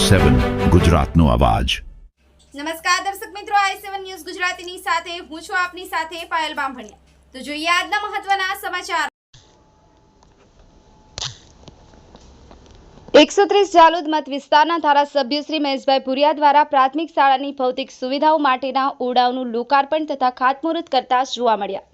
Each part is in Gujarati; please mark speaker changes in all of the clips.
Speaker 1: i7 ગુજરાતનો અવાજ।
Speaker 2: નમસ્કાર દર્શક મિત્રો, i7 ન્યૂઝ ગુજરાતીની સાથે હું છું આપની સાથે પાયલ બામભણિયા। તો જોઈએ આજના મહત્વના સમાચાર। 130 જાલોદ મત વિસ્તારના ધારાસભ્ય શ્રી મહેશભાઈ ભુરિયા દ્વારા પ્રાથમિક શાળાની ભૌતિક સુવિધાઓ માટેના ઓરડાઓનું લોકાર્પણ તથા ખાતમુહૂર્ત કરતા જોવા મળ્યા।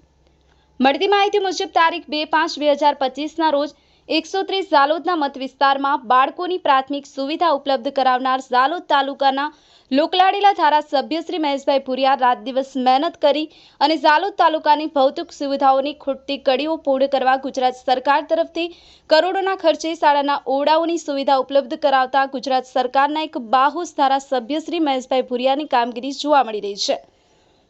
Speaker 2: મળતી માહિતી મુજબ તારીખ 2/5/2025ના રોજ 130 જાલોદના મત વિસ્તારમાં બાળકોની પ્રાથમિક સુવિધા ઉપલબ્ધ કરાવનાર જાલોદ તાલુકાના લોકલાડીલા ધારાસભ્ય શ્રી મહેશભાઈ ભુરિયા રાત દિવસ મહેનત કરી અને જાલોદ તાલુકાની ભૌતિક સુવિધાઓની ખૂટતી કડીઓ પૂર્ણ કરવા ગુજરાત સરકાર તરફથી કરોડોના ખર્ચે શાળાના ઓરડાઓની સુવિધા ઉપલબ્ધ કરાવતા ગુજરાત સરકારના એક બાહોશ ધારાસભ્ય શ્રી મહેશભાઈ ભુરિયાની કામગીરી જોવા મળી રહી છે।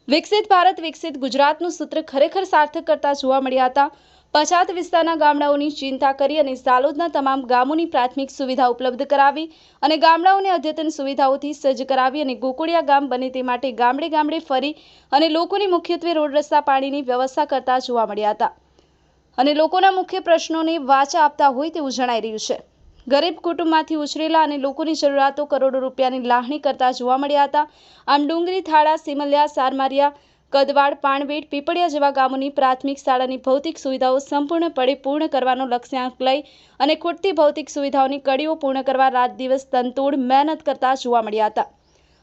Speaker 2: વિકસિત ભારત વિકસિત ગુજરાતનું સૂત્ર ખરેખર સાર્થક કરતા જોવા મળ્યા હતા। પછાત વિસ્તારના ગામડાઓની ચિંતા કરી અને જાલોદના તમામ ગામોની પ્રાથમિક સુવિધા ઉપલબ્ધ કરાવી અને ગામડાઓને અદ્યતન સુવિધાઓથી સજ્જ કરાવી અને ગોકુળિયા ગામ બને તે માટે ગામડે ગામડે ફરી અને લોકોની મુખ્યત્વે રોડ રસ્તા પાણીની વ્યવસ્થા કરતા જોવા મળ્યા હતા અને લોકોના મુખ્ય પ્રશ્નોને વાચા આપતા હોય તેવું જણાઈ રહ્યું છે। ગરીબ કુટુંબમાંથી ઉછરેલા અને લોકોની જરૂરિયાતો કરોડો રૂપિયાની લાગણી કરતા જોવા મળ્યા હતા। આમ ડુંગરી, થાળા, સિમલિયા, સારમારિયા, કદવાડ, પાણવેટ, પીપળિયા જેવા ગામોની પ્રાથમિક શાળાની ભૌતિક સુવિધાઓ સંપૂર્ણપણે પૂર્ણ કરવાનો લક્ષ્યાંક લઈ અને ખૂટતી ભૌતિક સુવિધાઓની કડીઓ પૂર્ણ કરવા રાત દિવસ તનતોડ મહેનત કરતા જોવા મળ્યા હતા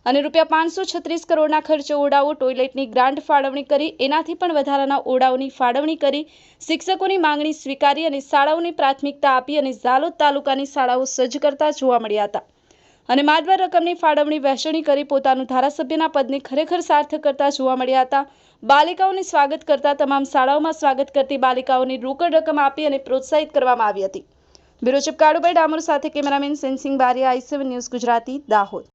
Speaker 2: અને ₹536 કરોડના ખર્ચે ઓરડાઓ, ટોયલેટની ગ્રાન્ટ ફાળવણી કરી, એનાથી પણ વધારાના ઓરડાઓની ફાળવણી કરી, શિક્ષકોની માંગણી સ્વીકારી અને શાળાઓને પ્રાથમિકતા આપી અને જાલોદ તાલુકાની શાળાઓ સજ્જ કરતા જોવા મળ્યા હતા અને માતબર રકમની ફાળવણી વહેંચણી કરી પોતાનું ધારાસભ્યના પદને ખરેખર સાર્થક કરતા જોવા મળ્યા હતા। બાલિકાઓને સ્વાગત કરતા તમામ શાળાઓમાં સ્વાગત કરતી બાલિકાઓને રોકડ રકમ આપી અને પ્રોત્સાહિત કરવામાં આવી હતી। બ્યુરો ચીફ કાળુભાઈ ડામોર સાથે cameraman Sensing Bariya, i7 news Gujarati, Dahod.